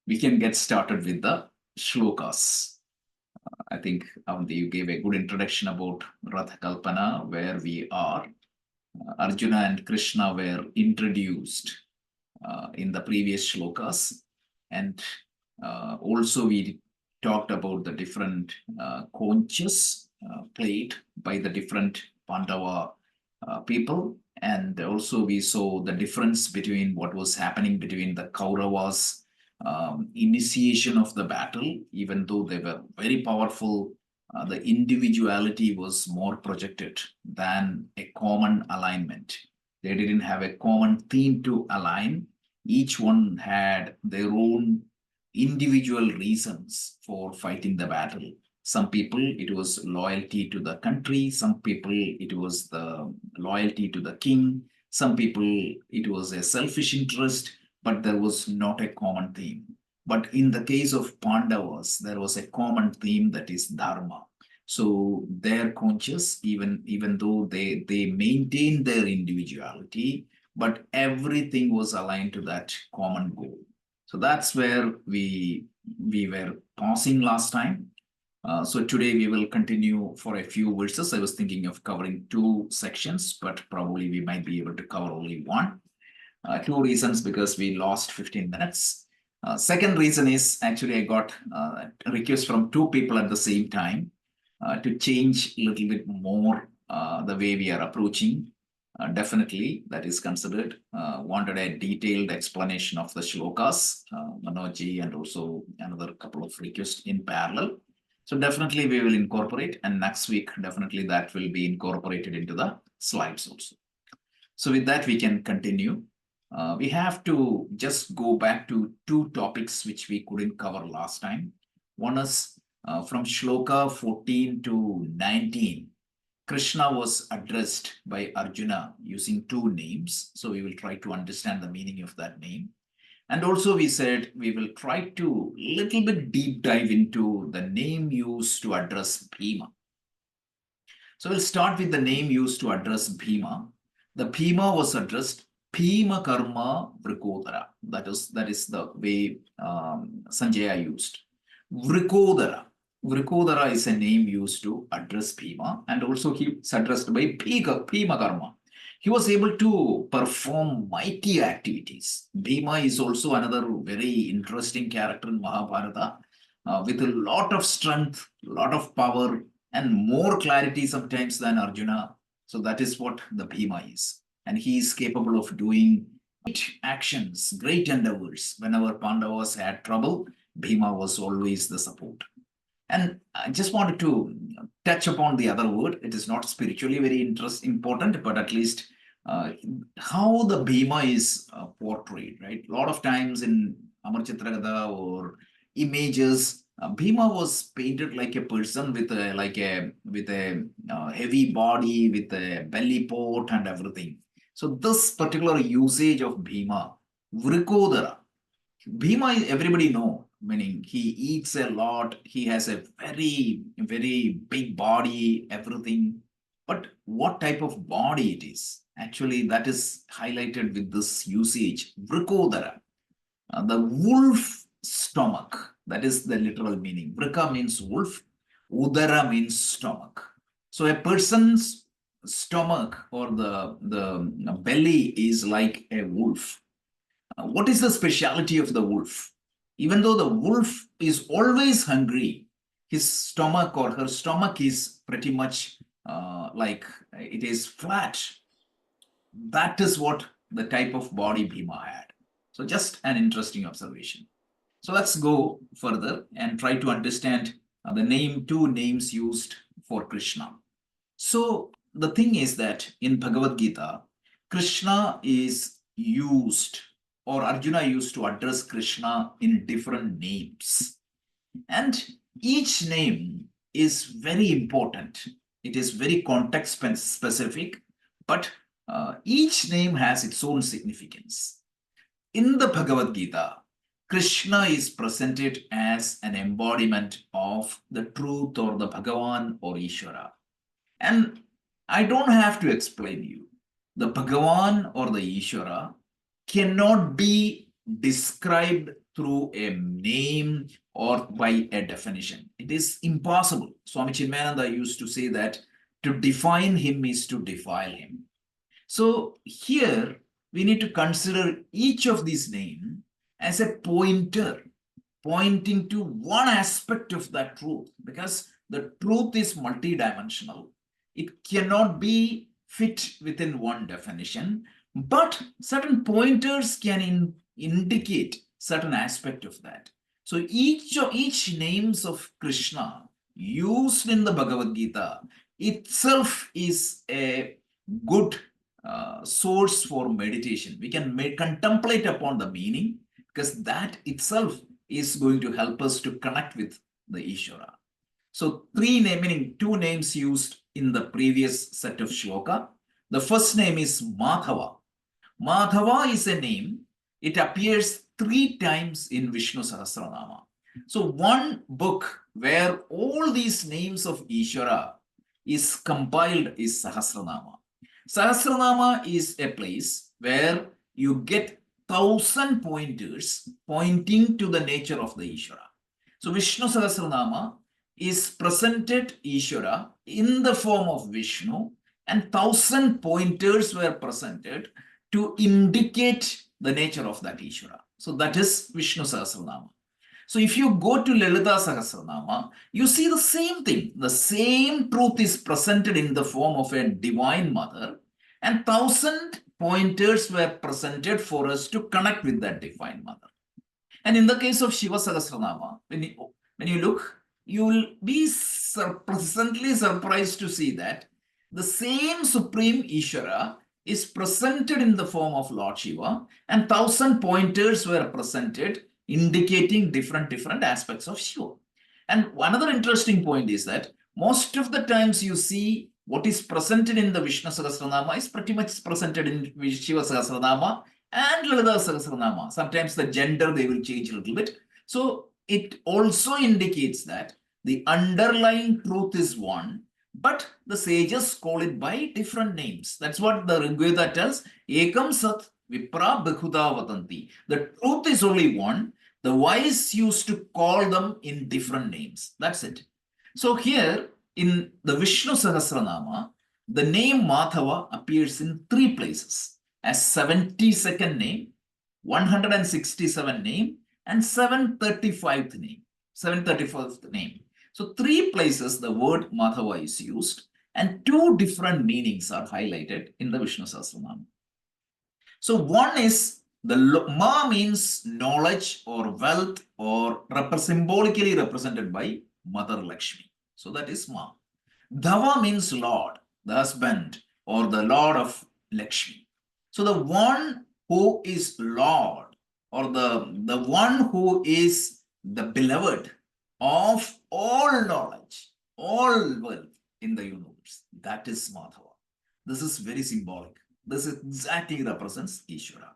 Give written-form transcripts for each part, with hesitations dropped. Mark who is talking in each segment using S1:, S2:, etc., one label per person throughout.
S1: we can get started with the Shlokas. I think you gave a good introduction about Ratha Kalpana, where we are. Arjuna and Krishna were introduced in the previous Shlokas. And also we talked about the different conches played by the different Pandava people. And also we saw the difference between what was happening between the Kauravas initiation of the battle. Even though they were very powerful, the individuality was more projected than a common alignment. They didn't have a common theme to align. Each one had their own individual reasons for fighting the battle. Some people, it was loyalty to the country. Some people, it was the loyalty to the king. Some people, it was a selfish interest, but there was not a common theme. But in the case of Pandavas, there was a common theme, that is Dharma. So their conscious, even though they maintained their individuality, but everything was aligned to that common goal. So that's where we were pausing last time. So today we will continue for a few verses. I was thinking of covering 2 sections, but probably we might be able to cover only one. 2 reasons, because we lost 15 minutes. Second reason is, actually I got a request from 2 people at the same time to change a little bit more the way we are approaching. Definitely, that is considered. Wanted a detailed explanation of the Shlokas, Manojji, and also another couple of requests in parallel. So definitely we will incorporate, and next week, definitely that will be incorporated into the slides also. So with that, we can continue. We have to just go back to 2 topics which we couldn't cover last time. One is from Shloka 14 to 19. Krishna was addressed by Arjuna using 2 names. So we will try to understand the meaning of that name. And also we said we will try to little bit deep dive into the name used to address Bhima. So we'll start with the name used to address Bhima. The Bhima was addressed Bhima Karma Vrikodara. That is the way Sanjaya used. Vrikodara. Vrikodara is a name used to address Bhima, and also he is addressed by Bhima Karma. He was able to perform mighty activities. Bhima is also another very interesting character in Mahabharata, with a lot of strength, a lot of power, and more clarity sometimes than Arjuna. So that is what the Bhima is. And he is capable of doing great actions, great endeavors. Whenever Pandavas had trouble, Bhima was always the support. And I just wanted to touch upon the other word. It is not spiritually very important, but at least how the Bhima is portrayed, right? A lot of times in Amar Chitragatha or images, Bhima was painted like a person with a heavy body, with a belly port and everything. So this particular usage of Bhima, Vrikodara, Bhima, everybody know, meaning he eats a lot, he has a very, very big body, everything. But what type of body it is? Actually, that is highlighted with this usage, Vrikodara. The wolf stomach, that is the literal meaning. Vrika means wolf, Udara means stomach. So a person's stomach or the belly is like a wolf. What is the speciality of the wolf? Even though the wolf is always hungry, his stomach or her stomach is pretty much like it is flat. That is what the type of body Bhima had. So just an interesting observation. So let's go further and try to understand the 2 names used for Krishna. So the thing is that in Bhagavad Gita, Krishna is used, or Arjuna used to address Krishna in different names. And each name is very important. It is very context specific, but each name has its own significance. In the Bhagavad Gita, Krishna is presented as an embodiment of the truth or the Bhagavan or Ishvara. And I don't have to explain you. The Bhagavan or the Ishvara cannot be described through a name or by a definition. It is impossible. Swami Chinmayananda used to say that to define him is to defile him. So here we need to consider each of these names as a pointer, pointing to one aspect of that truth, because the truth is multidimensional. It cannot be fit within one definition, but certain pointers can indicate certain aspect of that. So each names of Krishna used in the Bhagavad Gita itself is a good source for meditation. We can contemplate upon the meaning, because that itself is going to help us to connect with the Ishvara. So meaning two names used in the previous set of shloka. The first name is Madhava. Madhava is a name. It appears 3 times in Vishnu Sahasranama. So one book where all these names of Ishvara is compiled is Sahasranama. Sahasranama is a place where you get 1,000 pointers pointing to the nature of the Ishvara. So Vishnu Sahasranama is presented Ishvara in the form of Vishnu, and 1,000 pointers were presented to indicate the nature of that Ishvara. So that is Vishnu Sahasranama. So if you go to Lalita Sahasranama, you see the same thing. The same truth is presented in the form of a divine mother, and 1,000 pointers were presented for us to connect with that divine mother. And in the case of Shiva Sahasranama, when you look, you will be pleasantly surprised to see that the same Supreme Ishvara is presented in the form of Lord Shiva, and 1,000 pointers were presented indicating different aspects of Shiva. And another interesting point is that most of the times you see what is presented in the Vishnu Sahasranama is pretty much presented in Shiva Sahasranama and Lalita Sahasranama. Sometimes the gender they will change a little bit. So it also indicates that the underlying truth is one, but the sages call it by different names. That's what the Rigveda tells. Ekam Sat Vipra Bhuda Vatanti. The truth is only one. The wise used to call them in different names. That's it. So here in the Vishnu Sahasranama, the name Madhava appears in 3 places as 72nd name, 167 name, and 735th name. 735th name. So 3 places the word Madhava is used, and 2 different meanings are highlighted in the Vishnu Sahasranama. So one is the Ma means knowledge or wealth, or symbolically represented by Mother Lakshmi. So that is Ma. Dhava means Lord, the husband, or the Lord of Lakshmi. So the one who is Lord, or the one who is the beloved of all knowledge, all wealth in the universe, that is Madhava. This is very symbolic. This exactly represents Ishvara.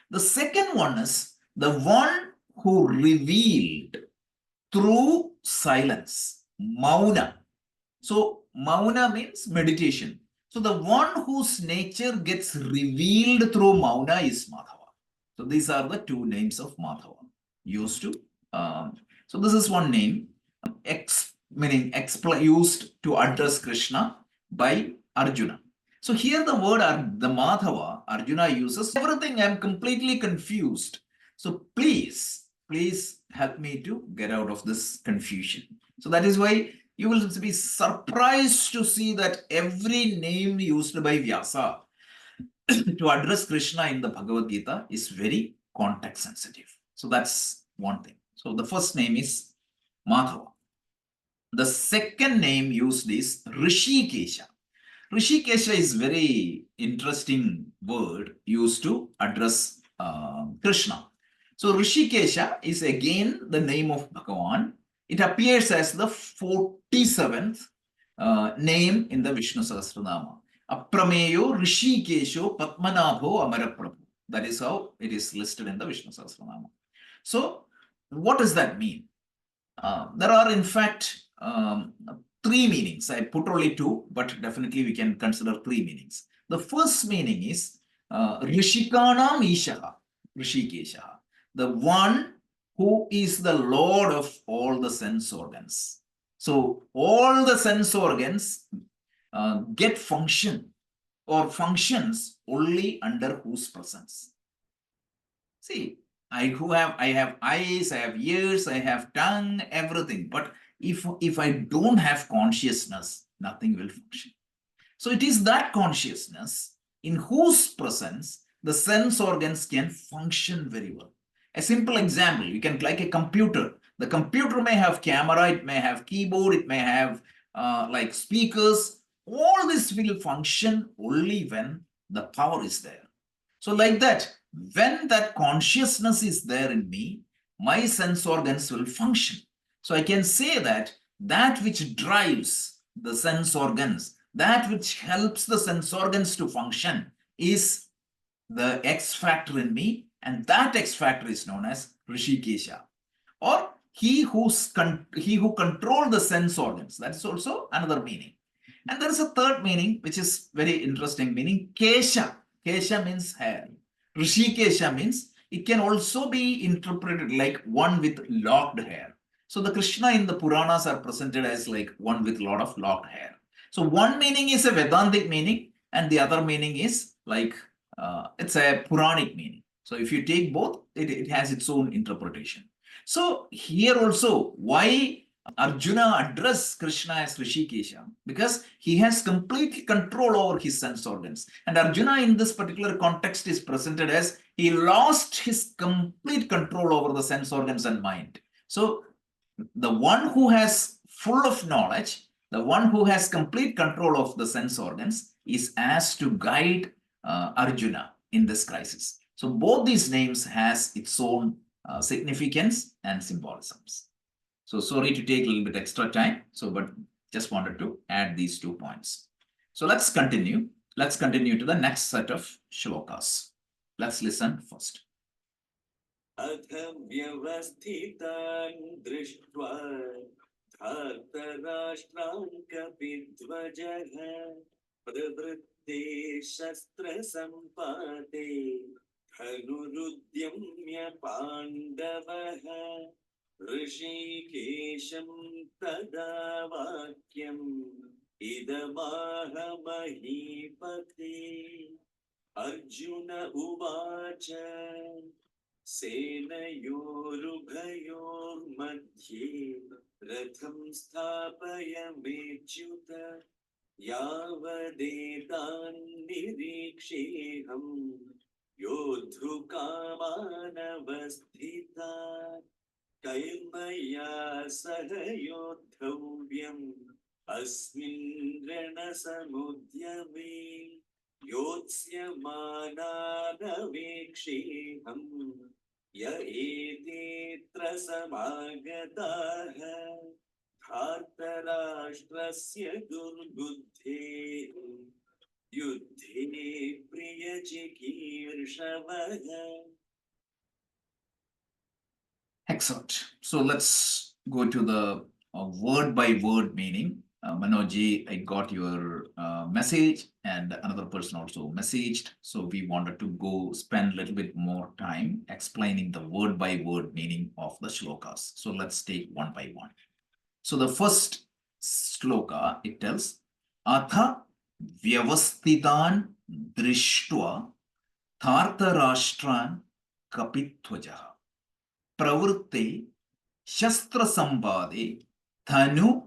S1: The second one is the one who revealed through silence, Mauna. So Mauna means meditation. So the one whose nature gets revealed through Mauna is Madhava. So these are the 2 names of Madhava used to. So this is one name, meaning used to address Krishna by Arjuna. So here the word the Madhava Arjuna uses. Everything I'm completely confused. So please help me to get out of this confusion. So that is why you will be surprised to see that every name used by Vyasa to address Krishna in the Bhagavad Gita is very context sensitive. So that's one thing. So the first name is Madhava. The second name used is Rishikesha. Rishikesha is very interesting word used to address Krishna. So Rishikesha is again the name of Bhagavan. It appears as the 47th name in the Vishnu Sahasranama. Aprameyo Rishikesho Padmanabho Amaraprabhu. That is how it is listed in the Vishnu Sahasranama. So what does that mean? There are in fact 3 meanings. I put only 2, but definitely we can consider 3 meanings. The first meaning is Rishikanam Ishaha, Rishikesha, the one who is the Lord of all the sense organs. So all the sense organs get function or functions only under whose presence. See, I have eyes, I have ears, I have tongue, everything. But if I don't have consciousness, nothing will function. So it is that consciousness in whose presence the sense organs can function very well. A simple example, you can like a computer. The computer may have camera, it may have keyboard, it may have like speakers. All this will function only when the power is there. So like that, when that consciousness is there in me, my sense organs will function. So I can say that that which drives the sense organs, that which helps the sense organs to function is the X factor in me, and that X factor is known as Rishikesha, or he who controls the sense organs. That's also another meaning. And there is a third meaning, which is very interesting meaning, Kesha. Kesha means hair. Rishikesha means it can also be interpreted like one with locked hair. So the Krishna in the Puranas are presented as like one with a lot of locked hair. So one meaning is a Vedantic meaning, and the other meaning is like it's a Puranic meaning. So if you take both, it has its own interpretation. So here also, why Arjuna addressed Krishna as Rishikesha? Because he has complete control over his sense organs. And Arjuna in this particular context is presented as he lost his complete control over the sense organs and mind. So the one who has full of knowledge, the one who has complete control of the sense organs is asked to guide Arjuna in this crisis. So both these names has its own significance and symbolisms. So sorry to take a little bit extra time. So, but just wanted to add these 2 points. So let's continue. Let's continue to the next set of shlokas. Let's listen first.
S2: अथ व्यवस्थितान् दृष्ट्वा धार्तराष्ट्रान् कपिध्वजः प्रवृत्ते शस्त्रसम्पाते धनुरुद्यम्य पाण्डवः ऋषिकेशं तदा वाक्यम् इदमाह महीपते अर्जुन उवाच सेनयोरुभयोर्मध्ये रथं स्थापयमेच्युत यावदेतान्निरीक्षेऽहं योद्धुकामानवस्थितान् कैर्मया सह योद्धव्यम् अस्मिन् रणसमुद्यमे योत्स्यमानानवेक्षेऽहं य एतेऽत्र समागताः धार्तराष्ट्रस्य दुर्बुद्धेः युद्धे प्रियचिकीर्षवः.
S1: Excellent. So let's go to the word by word meaning. Manoj, I got your message, and another person also messaged. So we wanted to go spend a little bit more time explaining the word by word meaning of the shlokas. So let's take one by one. So the first shloka, it tells, Atha vyavastitan drishtva thartarashtran kapithvajaha pravrutte shastra sambade thanu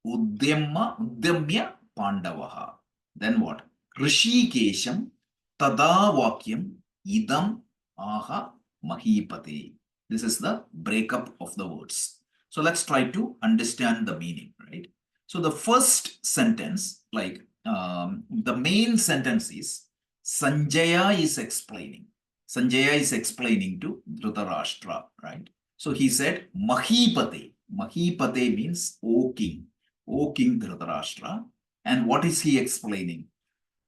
S1: udyamya pandavaha. Then what? Rishikesham tada vakyam idam aha mahipate. This is the breakup of the words. So let's try to understand the meaning, right? So the first sentence, like the main sentence is Sanjaya is explaining. Sanjaya is explaining to Dhritarashtra, right? So he said, Mahipate. Mahipate means, O King Dhritarashtra. And what is he explaining?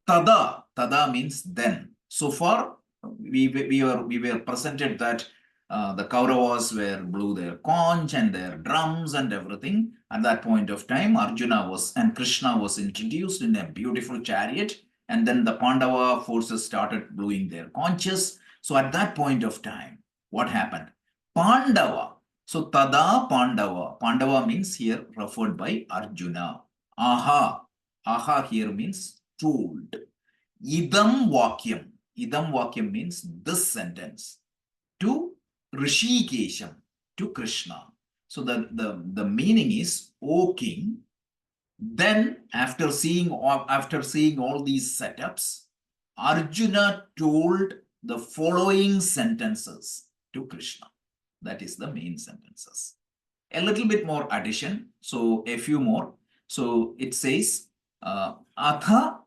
S1: Tada. Tada means then. So far, we were presented that the Kauravas blew their conch and their drums and everything. At that point of time, Arjuna and Krishna was introduced in a beautiful chariot. And then the Pandava forces started blowing their conches. So at that point of time, what happened? Pandava. So tada Pandava. Pandava means here referred by Arjuna. Aha. Aha here means told. Idam Vakyam. Idam Vakyam means this sentence to Rishikesham, to Krishna. So the meaning is, O king, then after seeing all these setups, Arjuna told the following sentences to Krishna. That is the main sentences. A little bit more addition. So a few more. So it says, Atha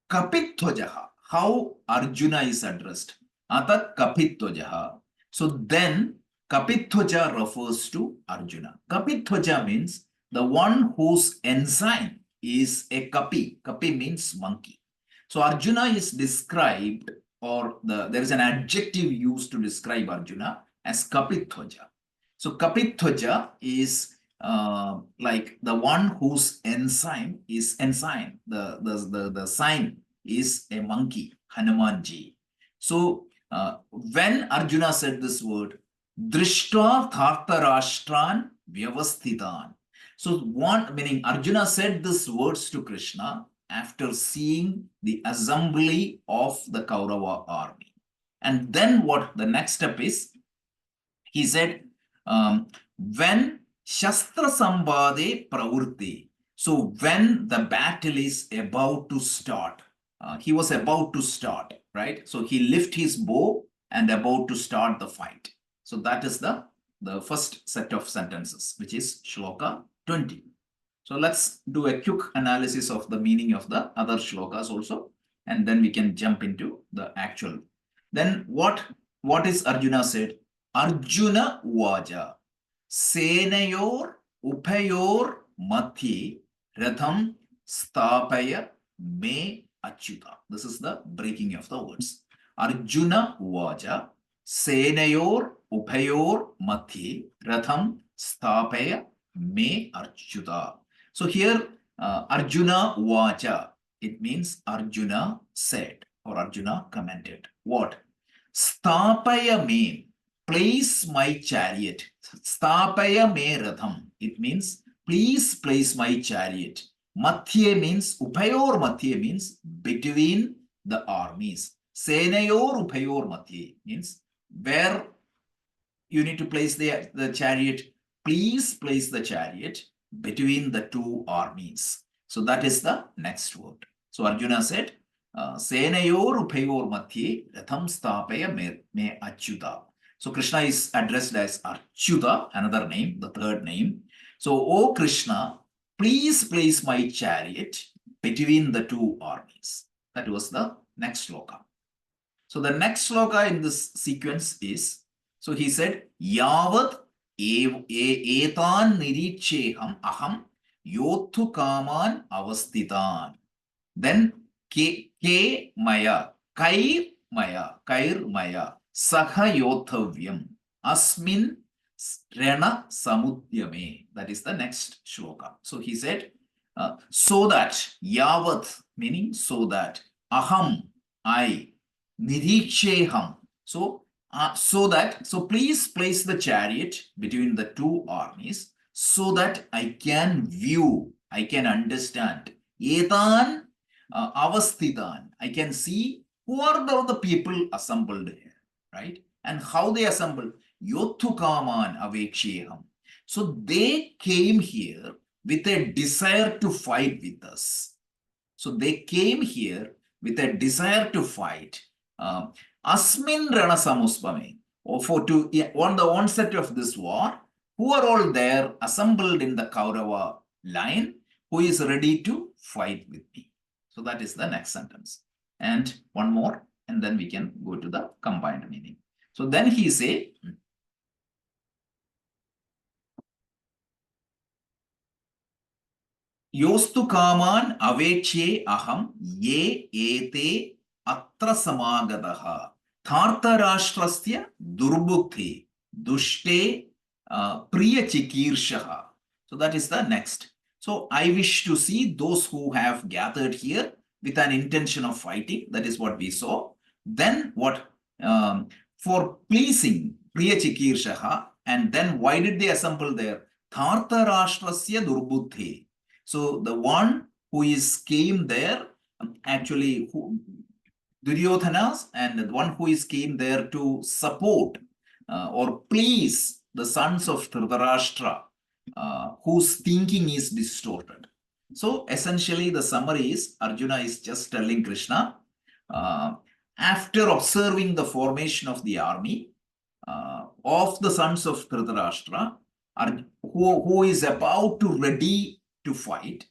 S1: Kapitwajaha. How Arjuna is addressed. Atha Kapitwajaha. So then Kapitwaja refers to Arjuna. Kapitwaja means the one whose ensign is a kapi. Kapi means monkey. So Arjuna is described, or there is an adjective used to describe Arjuna as Kapitwaja. So Kapitwaja is like the one whose ensign is ensign. The sign is a monkey, Hanumanji. So when Arjuna said this word, Drishta Thartarashtran Vyavasthitan. So one meaning Arjuna said these words to Krishna after seeing the assembly of the Kaurava army. And then what the next step is, he said, when Shastra Sambade Pravurti, so when the battle is about to start, he was about to start, right? So he lifted his bow and about to start the fight. So that is the first set of sentences, which is Shloka 20. So let's do a quick analysis of the meaning of the other shlokas also, and then we can jump into the actual. Then what is Arjuna said? Arjuna Uvaja Senayor Upayor Madhye Ratham Stapaya Me Achyuta. This is the breaking of the words. Arjuna Uvaja Senayor Upayor Madhye Ratham Stapaya Me Achyuta. So here Arjuna Uvacha, it means Arjuna said or Arjuna commented. What? Stapaya me, place my chariot. Stapaya me ratham. It means please place my chariot. Madhye means Upayor Madhye means between the armies. Senayor Upayor Madhye means where you need to place the chariot. Please place the chariot between the two armies. So that is the next word. So Arjuna said, Senayor Upayor Madhye Ratham Stapaya me Achyuta. So Krishna is addressed as Achyuta, another name, the third name. So, O Krishna, please place my chariot between the two armies. That was the next sloka. So the next sloka in this sequence is, so he said, Yavat etan niricheham aham yothu kaman avasthitan. Then ke maya, kair maya, saha yothavyam, asmin rena samudyame. That is the next shloka. So he said, so that, yavat, meaning so that, aham, I, niricheham. So please place the chariot between the two armies so that I can view, I can understand. Etan avasthitan. I can see who are the people assembled here, right? And how they assembled. Yothukaman aveksheham. So they came here with a desire to fight with us. So they came here with a desire to fight. Asmin rana samuspame. On the onset of this war, who are all there assembled in the Kaurava line, who is ready to fight with me. So that is the next sentence. And one more, and then we can go to the combined meaning. So then he say, Yostu kaman aveche aham ye ete atra samagadaha thartarashtrasya durbukti dushte priya chikirshaha. So that is the next. So I wish to see those who have gathered here with an intention of fighting. That is what we saw. Then what? For pleasing Priya Chikirshaha. And then why did they assemble there? Dhartarashtrasya Durbuddhe. So the one who came there, actually Duryodhanas, and the one who came there to support or please the sons of Dhritarashtra, whose thinking is distorted. So essentially the summary is Arjuna is just telling Krishna, after observing the formation of the army of the sons of Dhritarashtra, who is about to ready to fight,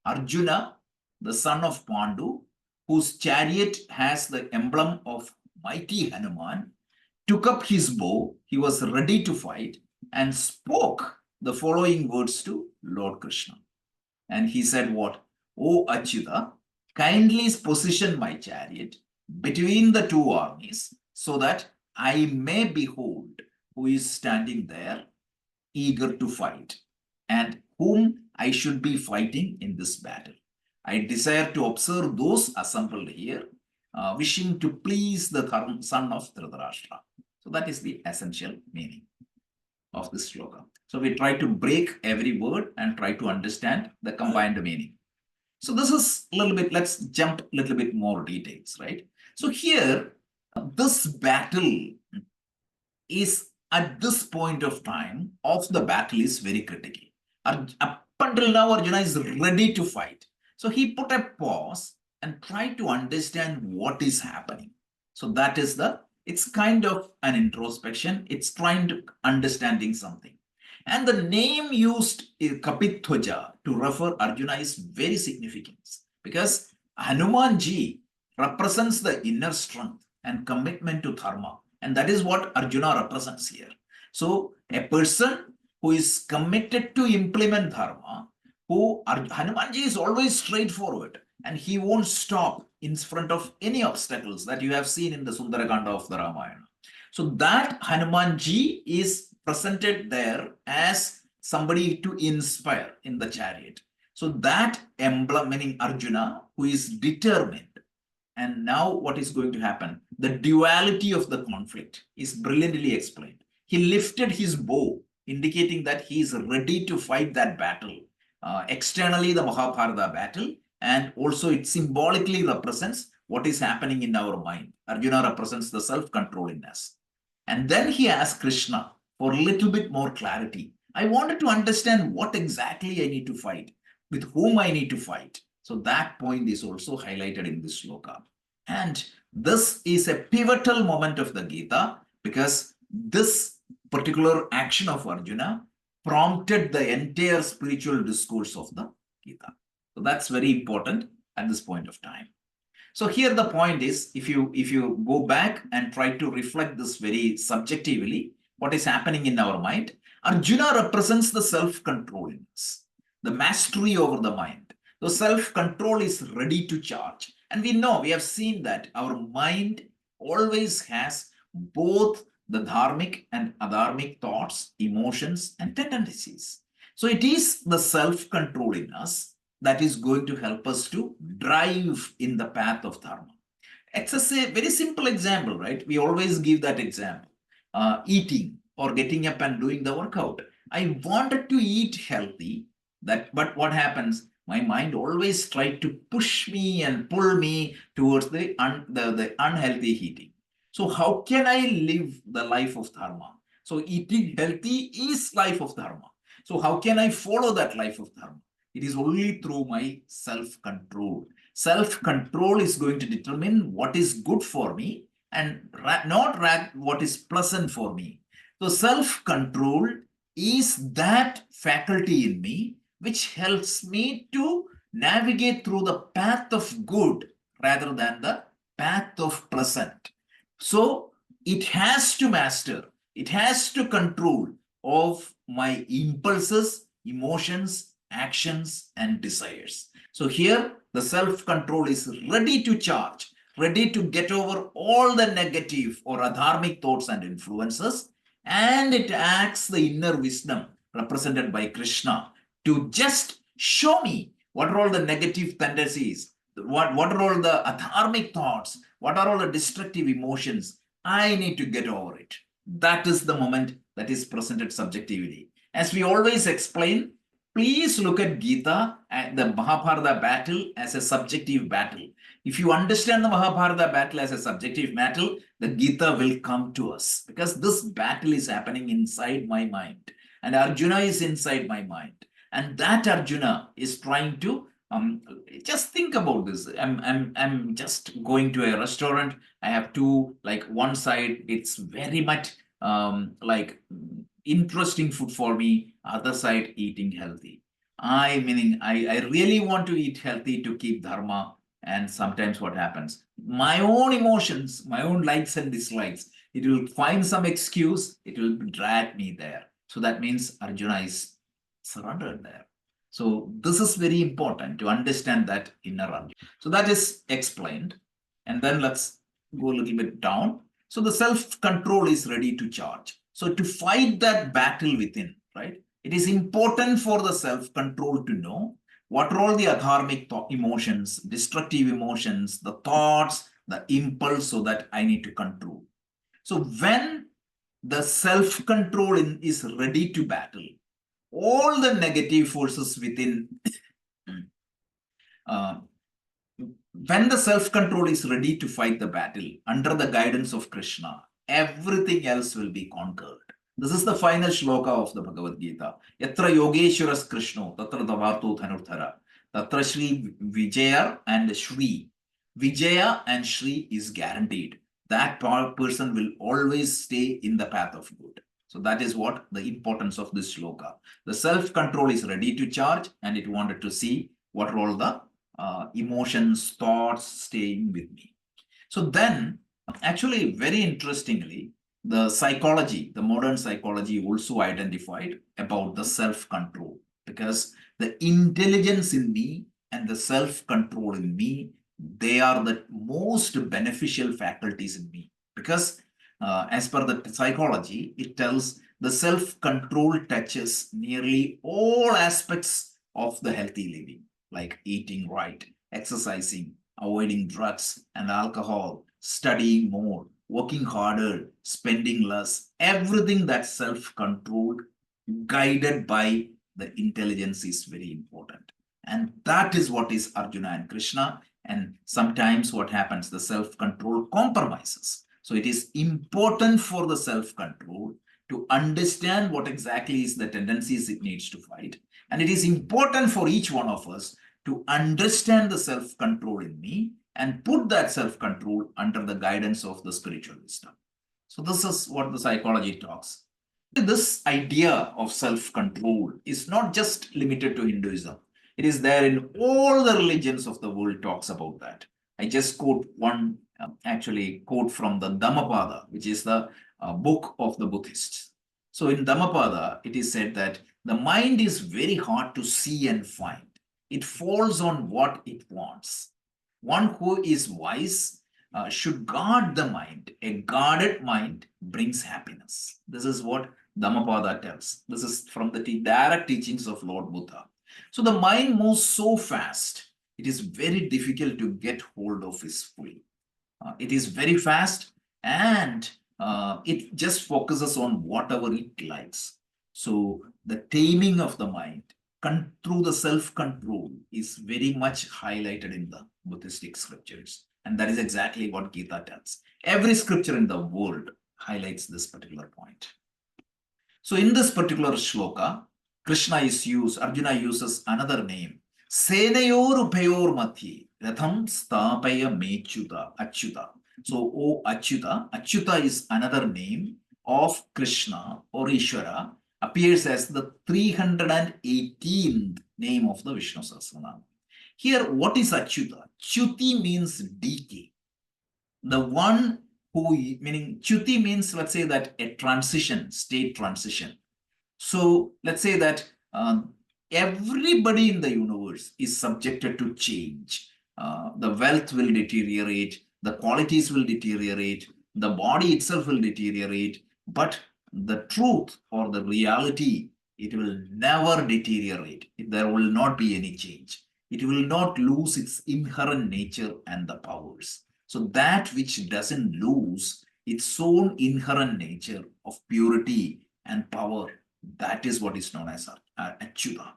S1: Arjuna, the son of Pandu, whose chariot has the emblem of mighty Hanuman, took up his bow, he was ready to fight, and spoke the following words to Lord Krishna. And he said what? O Achyuta, kindly position my chariot between the two armies so that I may behold who is standing there eager to fight and whom I should be fighting in this battle. I desire to observe those assembled here, wishing to please the son of Dhritarashtra. So that is the essential meaning of this shloka. So we try to break every word and try to understand the combined meaning. So this is a little bit, let's jump a little bit more details, right? So here, this battle is at this point of time of the battle is very critical. Up until now, Arjuna is ready to fight. So he put a pause and tried to understand what is happening. So that is it's kind of an introspection. It's trying to understanding something. And the name used is Kapithwaja to refer Arjuna is very significant because Hanumanji represents the inner strength and commitment to dharma. And that is what Arjuna represents here. So a person who is committed to implement dharma, Hanumanji is always straightforward and he won't stop in front of any obstacles that you have seen in the Sundarakanda of the Ramayana. So that Hanumanji is presented there as somebody to inspire in the chariot. So that emblem, meaning Arjuna, who is determined. And now what is going to happen? The duality of the conflict is brilliantly explained. He lifted his bow, indicating that he is ready to fight that battle. Externally, the Mahabharata battle, and also it symbolically represents what is happening in our mind. Arjuna represents the self-control in us. And then he asked Krishna for a little bit more clarity. I wanted to understand what exactly I need to fight, with whom I need to fight. So that point is also highlighted in this shloka. And this is a pivotal moment of the Gita because this particular action of Arjuna prompted the entire spiritual discourse of the Gita. So that's very important at this point of time. So here the point is, if you go back and try to reflect this very subjectively, what is happening in our mind, Arjuna represents the self-control in us, the mastery over the mind. The self-control is ready to charge. And we know, we have seen that our mind always has both the dharmic and adharmic thoughts, emotions, and tendencies. So it is the self-control in us that is going to help us to drive in the path of dharma. It's a very simple example, right? We always give that example. Eating or getting up and doing the workout. I wanted to eat healthy, but what happens? My mind always tried to push me and pull me towards the unhealthy eating. So how can I live the life of dharma? So eating healthy is life of dharma. So how can I follow that life of dharma? It is only through my self-control. Self-control is going to determine what is good for me and not what is pleasant for me. So self-control is that faculty in me which helps me to navigate through the path of good rather than the path of pleasant. So it has to master, it has to control of my impulses, emotions, actions, and desires. So here the self-control is ready to charge, ready to get over all the negative or adharmic thoughts and influences, and it acts the inner wisdom represented by Krishna to just show me what are all the negative tendencies, what are all the adharmic thoughts, what are all the destructive emotions. I need to get over it. That is the moment that is presented subjectively. As we always explain, please look at Gita and the Mahabharata battle as a subjective battle. If you understand the Mahabharata battle as a subjective battle, the Gita will come to us, because this battle is happening inside my mind, and Arjuna is inside my mind, and that Arjuna is trying to just think about this. I'm just going to a restaurant. I have two, like one side, it's very much like interesting food for me, other side eating healthy. I really want to eat healthy to keep dharma. And sometimes what happens, my own emotions, my own likes and dislikes, it will find some excuse, it will drag me there. So that means Arjuna is surrendered there. So this is very important to understand that inner Arjuna. So that is explained. And then let's go a little bit down. So the self-control is ready to charge. So to fight that battle within, right, it is important for the self-control to know what are all the adharmic emotions, destructive emotions, the thoughts, the impulse, so that I need to control. So when the self-control is ready to battle, all the negative forces within, when the self-control is ready to fight the battle under the guidance of Krishna, everything else will be conquered. This is the final shloka of the Bhagavad Gita. Yatra Yogeshwaras Krishno, Tatra Davarto Dhanurthara. Tatra Shri Vijaya and Shri. Vijaya and Shri is guaranteed. That person will always stay in the path of good. So that is what the importance of this shloka. The self-control is ready to charge, and it wanted to see what are all the emotions, thoughts staying with me. So then, actually, very interestingly, the psychology, the modern psychology also identified about the self-control, because the intelligence in me and the self-control in me, they are the most beneficial faculties in me, because as per the psychology, it tells the self-control touches nearly all aspects of the healthy living, like eating right, exercising, avoiding drugs and alcohol, studying more, working harder, spending less. Everything that's self-controlled, guided by the intelligence, is very important. And that is what is Arjuna and Krishna. And sometimes what happens, the self-control compromises. So it is important for the self-control to understand what exactly is the tendencies it needs to fight. And it is important for each one of us to understand the self-control in me and put that self-control under the guidance of the spiritual wisdom. So this is what the psychology talks. This idea of self-control is not just limited to Hinduism. It is there in all the religions of the world talks about that. I just quote one, actually quote from the Dhammapada, which is the book of the Buddhists. So in Dhammapada, it is said that the mind is very hard to see and find. It falls on what it wants. One who is wise should guard the mind. A guarded mind brings happiness. This is what Dhammapada tells. This is from the direct teachings of Lord Buddha. So the mind moves so fast, it is very difficult to get hold of it fully. It is very fast, and it just focuses on whatever it likes. So the taming of the mind through the self-control is very much highlighted in the Buddhistic scriptures. And that is exactly what Gita tells. Every scripture in the world highlights this particular point. So in this particular shloka, Arjuna uses another name. Senayor Upayor Matye, Ratham Stapaya Mechuta, Achyuta. So, O Achyuta, Achyuta is another name of Krishna or Ishvara, appears as the 318th name of the Vishnu Sahasranama. Here, what is Achyuta? Chuti means decay. The one who, meaning Chuti means, let's say that a transition, state transition. So let's say that everybody in the universe is subjected to change. The wealth will deteriorate, the qualities will deteriorate, the body itself will deteriorate, but the truth or the reality, it will never deteriorate. There will not be any change. It will not lose its inherent nature and the powers. So that which doesn't lose its own inherent nature of purity and power. That is what is known as Achyuta.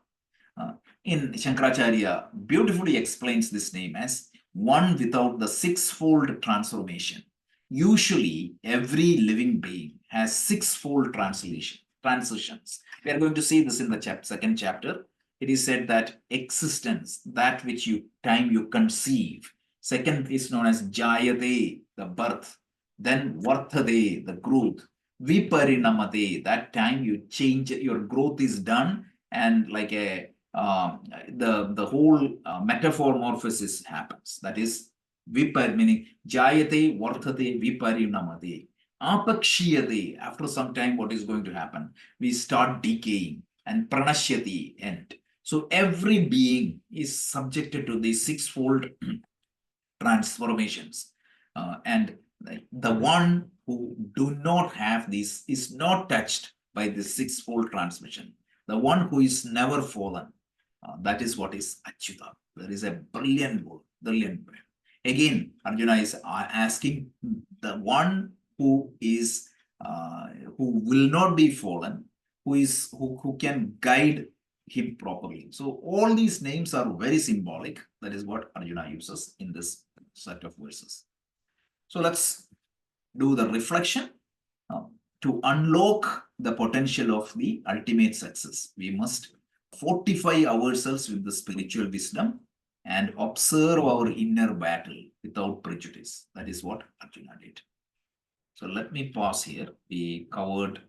S1: In Shankaracharya beautifully explains this name as one without the sixfold transformation. Usually, every living being has sixfold transitions. We are going to see this in the second chapter. It is said that existence, that which time you conceive. Second is known as Jayate, the birth. Then Varthade, the growth. Viparinamate, that time you change, your growth is done, and like the whole metamorphosis happens. That is vipar, meaning jayate, varthate, viparinamate. Apakshiyate, after some time, what is going to happen? We start decaying, and pranashyati, end. So every being is subjected to these sixfold transformations. And the one who do not have this is not touched by this sixfold transmission. The one who is never fallen, that is what is Achyuta. There is a brilliant word, brilliant word. Again, Arjuna is asking the one who is who will not be fallen, who can guide him properly. So all these names are very symbolic. That is what Arjuna uses in this set of verses. So let's do the reflection. To unlock the potential of the ultimate success, we must fortify ourselves with the spiritual wisdom and observe our inner battle without prejudice. That is what Arjuna did. So let me pause here. We covered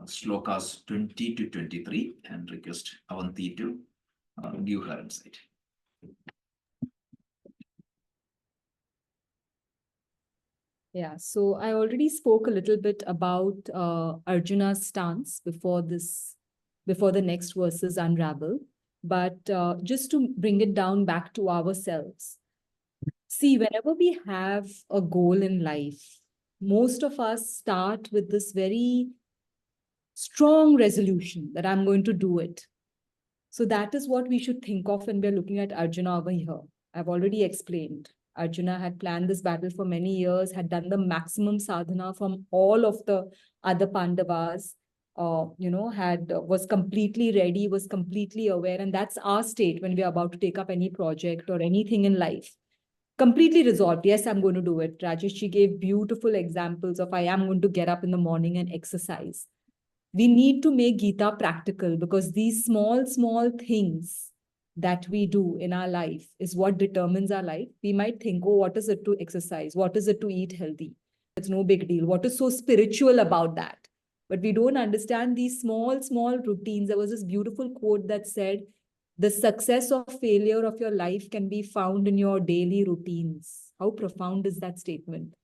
S1: Shlokas 20 to 23 and request Avanti to give her insight.
S3: Yeah, so I already spoke a little bit about Arjuna's stance before the next verses unravel. But just to bring it down back to ourselves. See, whenever we have a goal in life, most of us start with this very strong resolution that I'm going to do it. So that is what we should think of when we're looking at Arjuna over here. I've already explained. Arjuna had planned this battle for many years, had done the maximum sadhana from all of the other Pandavas, was completely ready, was completely aware. And that's our state when we're about to take up any project or anything in life. Completely resolved. Yes, I'm going to do it. Rajesh gave beautiful examples of I am going to get up in the morning and exercise. We need to make Gita practical because these small things that we do in our life is what determines our life. We might think, oh, what is it to exercise? What is it to eat healthy? It's no big deal. What is so spiritual about that? But we don't understand these small routines. There was this beautiful quote that said, the success or failure of your life can be found in your daily routines. How profound is that statement?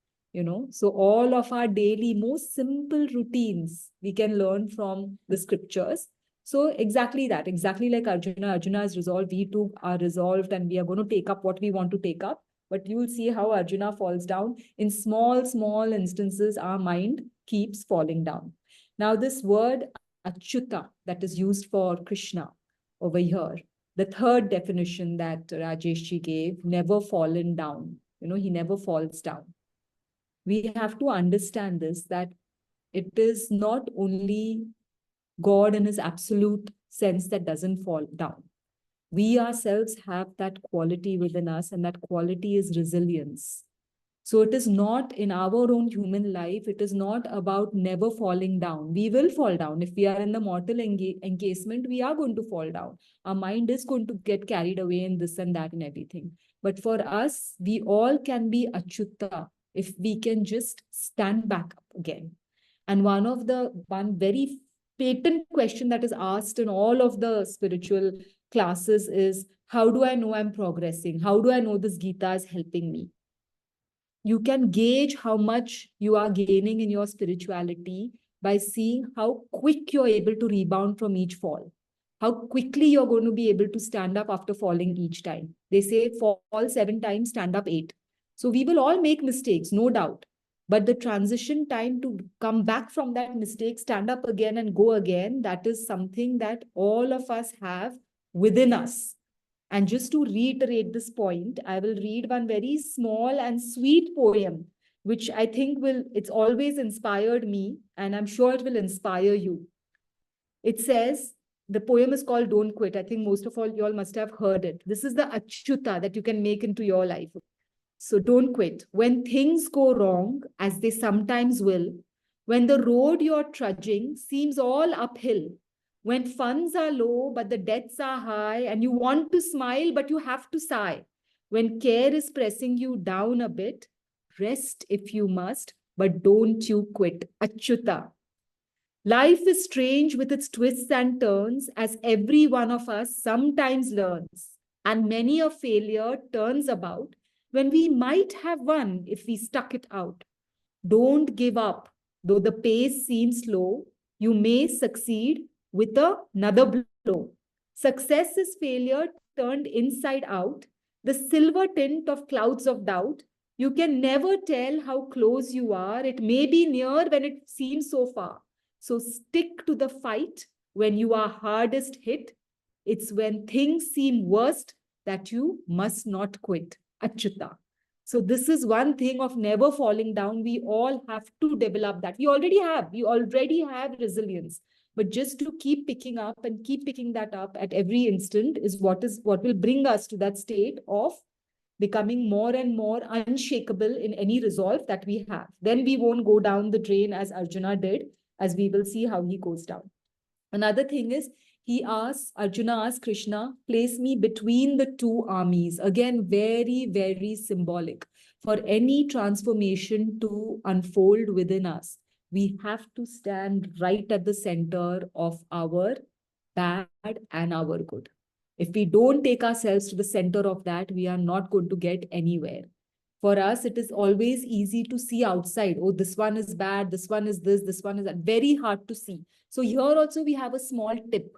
S3: So all of our daily most simple routines we can learn from the scriptures. So exactly like Arjuna is resolved, we too are resolved and we are going to take up what we want to take up. But you will see how Arjuna falls down. In small instances, our mind keeps falling down. Now this word Achyuta that is used for Krishna over here, the third definition that Rajesh gave, never fallen down. He never falls down. We have to understand this, that it is not only God in his absolute sense that doesn't fall down. We ourselves have that quality within us, and that quality is resilience. So it is not in our own human life, it is not about never falling down. We will fall down. If we are in the mortal encasement, we are going to fall down. Our mind is going to get carried away in this and that and everything. But for us, we all can be Achyuta if we can just stand back up again. And one very patent question that is asked in all of the spiritual classes is, how do I know I'm progressing? How do I know this Gita is helping me? You can gauge how much you are gaining in your spirituality by seeing how quick you're able to rebound from each fall. How quickly you're going to be able to stand up after falling each time. They say fall 7 times, stand up 8. So we will all make mistakes, no doubt. But the transition time to come back from that mistake, stand up again and go again, that is something that all of us have within us. And just to reiterate this point, I will read one very small and sweet poem which I think it's always inspired me, and I'm sure it will inspire you. It says, the poem is called Don't Quit. I think most of you all must have heard it. This is the achyuta that you can make into your life. So don't quit. When things go wrong, as they sometimes will, when the road you're trudging seems all uphill, when funds are low but the debts are high and you want to smile but you have to sigh, when care is pressing you down a bit, rest if you must, but don't you quit. Achyuta. Life is strange with its twists and turns, as every one of us sometimes learns, and many a failure turns about when we might have won if we stuck it out. Don't give up. Though the pace seems slow, you may succeed with another blow. Success is failure turned inside out, the silver tint of clouds of doubt. You can never tell how close you are. It may be near when it seems so far. So stick to the fight when you are hardest hit. It's when things seem worst that you must not quit. Achyuta. So this is one thing of never falling down. We all have to develop that. We already have resilience. But just to keep picking up and keep picking that up at every instant is what will bring us to that state of becoming more and more unshakable in any resolve that we have. Then we won't go down the drain as Arjuna did, as we will see how he goes down. Another thing is, Arjuna asks Krishna, place me between the two armies. Again, very, very symbolic. For any transformation to unfold within us, we have to stand right at the center of our bad and our good. If we don't take ourselves to the center of that, we are not going to get anywhere. For us, it is always easy to see outside. Oh, this one is bad, this one is this one is that. Very hard to see. So here also we have a small tip.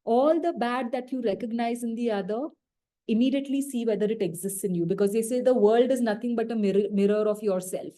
S3: All the bad that you recognize in the other, immediately see whether it exists in you. Because they say the world is nothing but a mirror of yourself.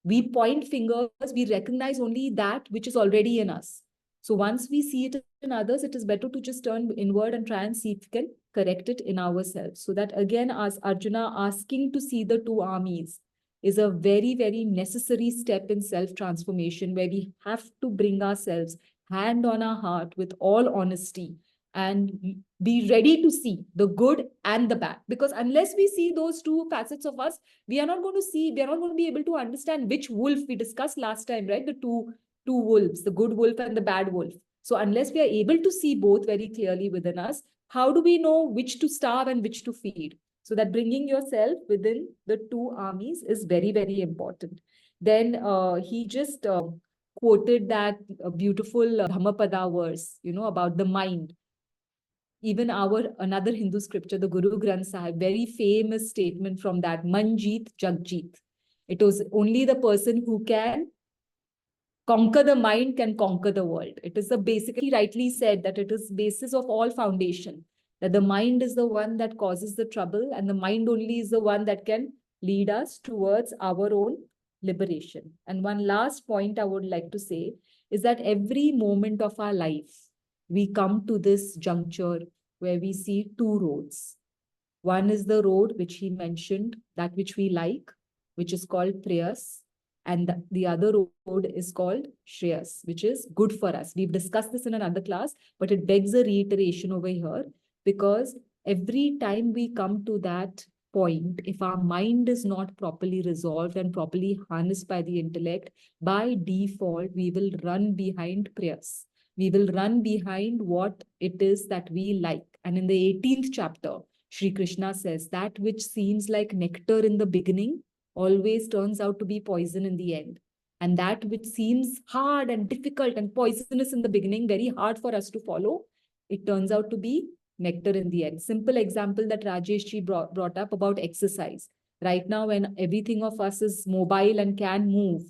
S3: We point fingers, we recognize only that which is already in us. So once we see it in others, it is better to just turn inward and try and see if we can correct it in ourselves. So that again, as Arjuna asking to see the two armies is a very, very necessary step in self-transformation, where we have to bring ourselves hand on our heart with all honesty and be ready to see the good and the bad. Because unless we see those two facets of us, we are not going to be able to understand which wolf we discussed last time, right? The two wolves, the good wolf and the bad wolf. So unless we are able to see both very clearly within us, how do we know which to starve and which to feed? So that bringing yourself within the two armies is very, very important. Then he just quoted that beautiful Dhammapada verse, about the mind. Even another Hindu scripture, the Guru Granth Sahib, very famous statement from that, Manjeet Jagjeet. It was only the person who can conquer the mind can conquer the world. It is basically rightly said that it is basis of all foundation, that the mind is the one that causes the trouble, and the mind only is the one that can lead us towards our own liberation. And one last point I would like to say is that every moment of our life, we come to this juncture where we see two roads. One is the road which he mentioned, that which we like, which is called prayas. And the other road is called Shreyas, which is good for us. We've discussed this in another class, but it begs a reiteration over here, because every time we come to that point, if our mind is not properly resolved and properly harnessed by the intellect, by default, we will run behind prayers. We will run behind what it is that we like. And in the 18th chapter, Shri Krishna says, that which seems like nectar in the beginning always turns out to be poison in the end. And that which seems hard and difficult and poisonous in the beginning, very hard for us to follow, it turns out to be nectar in the end. Simple example that Rajesh ji brought up about exercise. Right now, when everything of us is mobile and can move,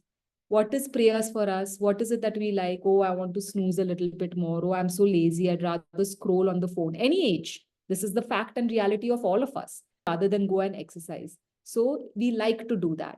S3: what is prayers for us? What is it that we like? Oh, I want to snooze a little bit more. Oh, I'm so lazy. I'd rather scroll on the phone. Any age. This is the fact and reality of all of us, rather than go and exercise. So we like to do that.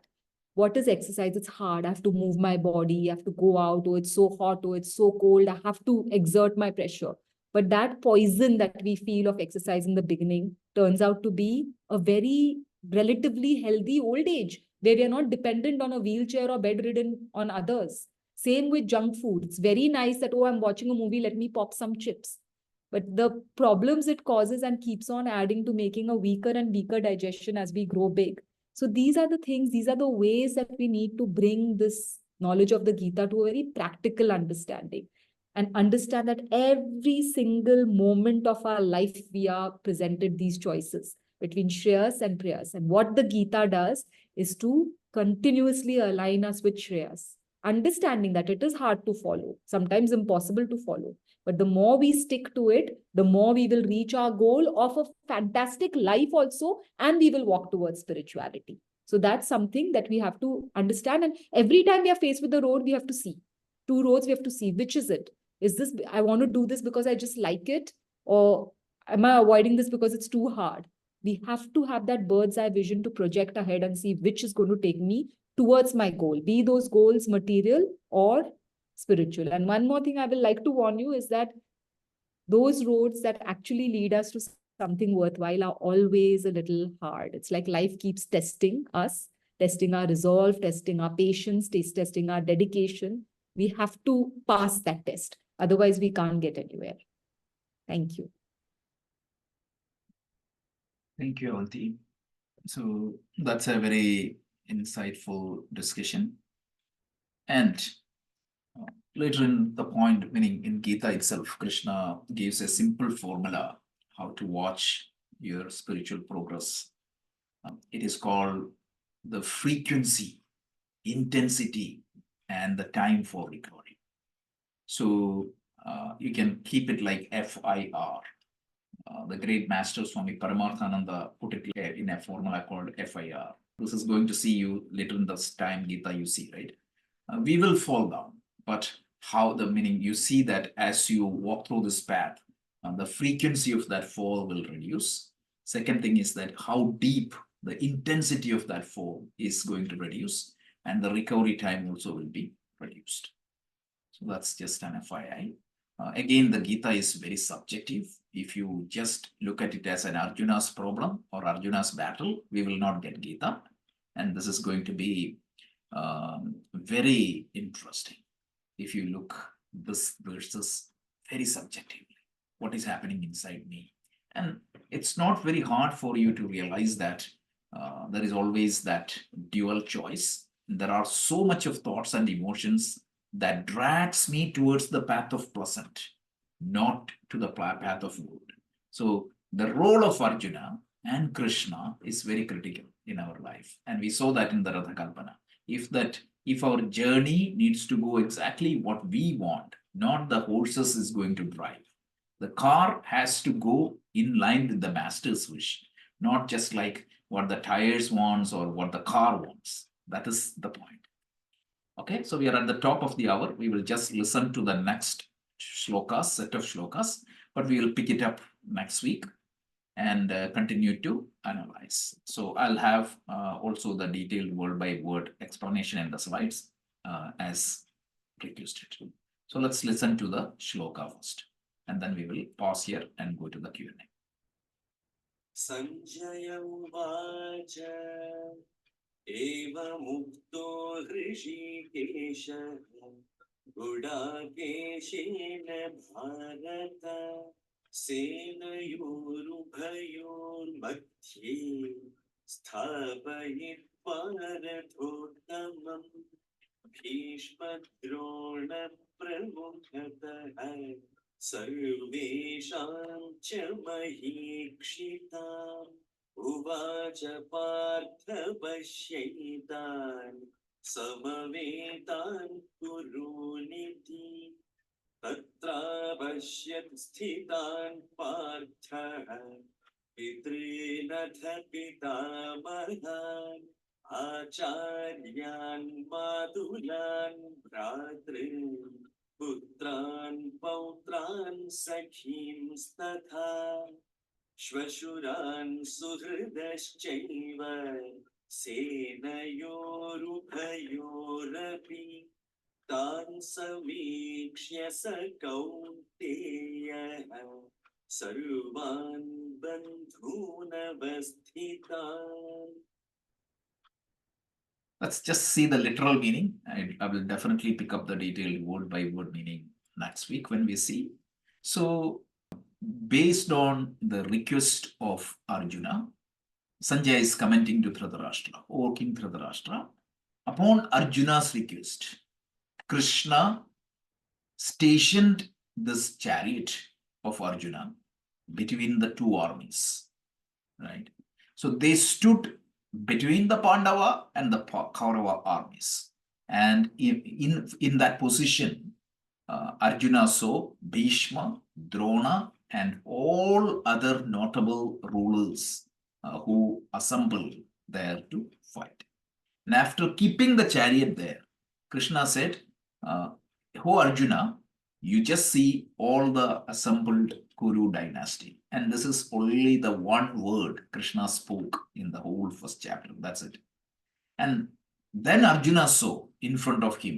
S3: What is exercise? It's hard. I have to move my body. I have to go out. Oh, it's so hot. Oh, it's so cold. I have to exert my pressure. But that poison that we feel of exercise in the beginning turns out to be a very relatively healthy old age, where we are not dependent on a wheelchair or bedridden on others. Same with junk food. It's very nice that, oh, I'm watching a movie, let me pop some chips. But the problems it causes and keeps on adding to making a weaker and weaker digestion as we grow big. So these are the things, these are the ways that we need to bring this knowledge of the Gita to a very practical understanding, and understand that every single moment of our life, we are presented these choices between Shreyas and Prayas. And what the Gita does is to continuously align us with Shreyas, understanding that it is hard to follow, sometimes impossible to follow. But the more we stick to it, the more we will reach our goal of a fantastic life also, and we will walk towards spirituality. So that's something that we have to understand. And every time we are faced with the road, we have to see. Two roads, we have to see, which is it? Is this, I want to do this because I just like it? Or am I avoiding this because it's too hard? We have to have that bird's eye vision to project ahead and see which is going to take me towards my goal, be those goals material or spiritual. And one more thing I will like to warn you is that those roads that actually lead us to something worthwhile are always a little hard. It's like life keeps testing us, testing our resolve, testing our patience, testing our dedication. We have to pass that test. Otherwise, we can't get anywhere. Thank you.
S1: Thank you, Avanti. So that's a very insightful discussion. And later in the point, meaning in Gita itself, Krishna gives a simple formula how to watch your spiritual progress. It is called the frequency, intensity, and the time for recovery. So you can keep it like FIR. The great master Swami Paramarthananda put it in a formula called FIR. This is going to see you later in this time Gita, you see, right? We will fall down, but how the meaning you see that as you walk through this path, the frequency of that fall will reduce. Second thing is that how deep the intensity of that fall is going to reduce, and the recovery time also will be reduced. So that's just an FYI. Again, the Gita is very subjective. If you just look at it as an Arjuna's problem or Arjuna's battle, we will not get Gita. And this is going to be very interesting. If you look this verses very subjectively, what is happening inside me? And it's not very hard for you to realize that there is always that dual choice. There are so much of thoughts and emotions that drags me towards the path of pleasant, not to the path of good. So the role of Arjuna and Krishna is very critical in our life. And we saw that in the Ratha Kalpana. If our journey needs to go exactly what we want, not the horses is going to drive. The car has to go in line with the master's wish, not just like what the tires wants or what the car wants. That is the point. Okay, so we are at the top of the hour. We will just listen to the next shlokas, set of shlokas, but we will pick it up next week and continue to analyze. So I'll have also the detailed word by word explanation in the slides as requested. So let's listen to the shloka first, and then we will pause here and go to the Q&A.
S2: Sanjaya Uvacha एवमुक्तो ऋषिकेशः गुडाकेशेन Bharat सेनयोरुभयोर्मध्ये स्थापयित्वा रथोत्तमम् भीष्मद्रोणप्रमुखतः सर्वेषां च महीक्षिताम् उवाच पार्थ पश्यैतान् समवेतान् कुरूनिति तत्रापश्यत् स्थितान् पार्थः पितॄनथ पितामहान् आचार्यान् मातुलान् भ्रातॄन् पुत्रान् पौत्रान् सखींस्तथा श्वशुरान् सुहृदश्चैव सेनयोरुभयोरपि तान् समीक्ष्य स कौन्तेयः सर्वान् बन्धूनवस्थितान्.
S1: let's just see the literal meaning. I will definitely pick up the detailed word by word meaning next week when we see. So, based on the request of Arjuna, Sanjay is commenting to Dhritarashtra, O King Dhritarashtra, upon Arjuna's request, Krishna stationed this chariot of Arjuna between the two armies, right? So they stood between the Pandava and the Kaurava armies. And in that position, Arjuna saw Bhishma, Drona, and all other notable rulers who assembled there to fight. And after keeping the chariot there, Krishna said, "Oh Arjuna, you just see all the assembled Kuru dynasty." And this is only the one word Krishna spoke in the whole first chapter. That's it. And then Arjuna saw in front of him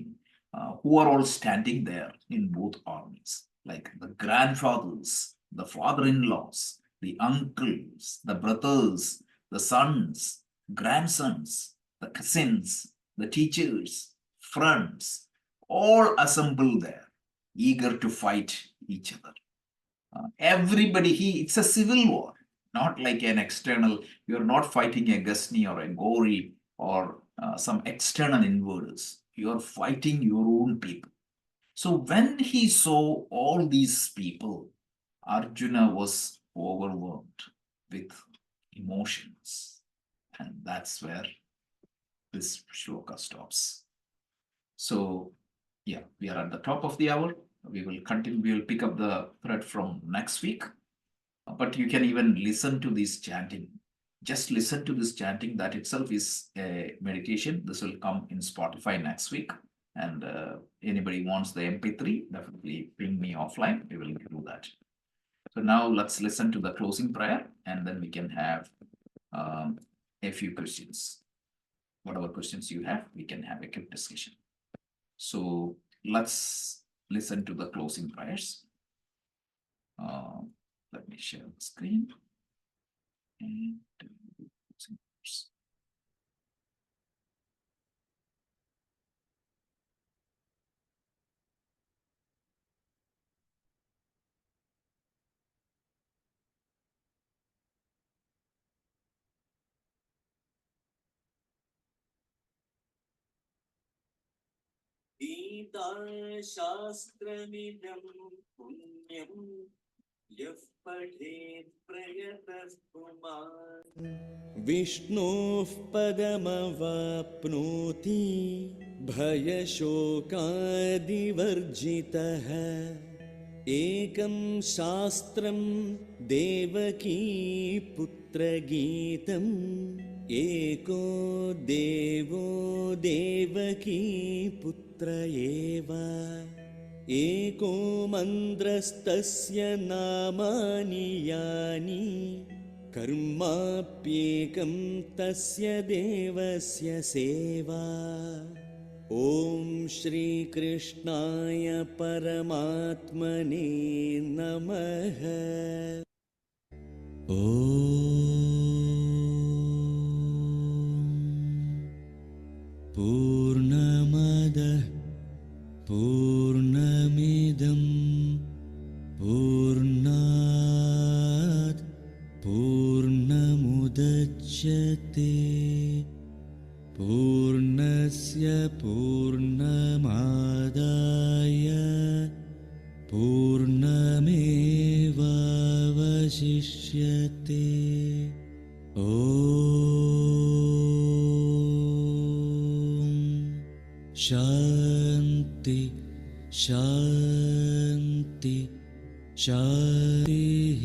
S1: who are all standing there in both armies, like the grandfathers, the father-in-laws, the uncles, the brothers, the sons, grandsons, the cousins, the teachers, friends, all assembled there, eager to fight each other. Everybody, it's a civil war, not like an external, you're not fighting a Ghazni or a Gauri or some external invaders. You're fighting your own people. So when he saw all these people, Arjuna was overwhelmed with emotions. And that's where this shloka stops. So, yeah, we are at the top of the hour. We will continue, we will pick up the thread from next week. But you can even listen to this chanting. Just listen to this chanting. That itself is a meditation. This will come in Spotify next week. And anybody wants the MP3, definitely ping me offline. We will do that. So now let's listen to the closing prayer, and then we can have a few questions. Whatever questions you have, we can have a quick discussion. So let's listen to the closing prayers. Let me share the screen. And closing prayers.
S2: गीताशास्त्रमिदं पुण्यं यः पठेत् प्रयतः पुमान् विष्णोः पदमवाप्नोति भयशोकादिवर्जितः एकं शास्त्रं देवकी पुत्रगीतम् एको देवो देवकी पुत्र एव एको मन्त्रस्तस्य नामानि यानि कर्माप्येकं तस्य देवस्य सेवा ॐ श्रीकृष्णाय परमात्मने नमः ॐ पूर्णमदः पूर्णमिदं पूर्णात् पूर्णमुदच्यते पूर्णस्य पूर्णमादाय पूर्णमेवावशिष्यते ॐ शान्ति शान्ति शान्तिः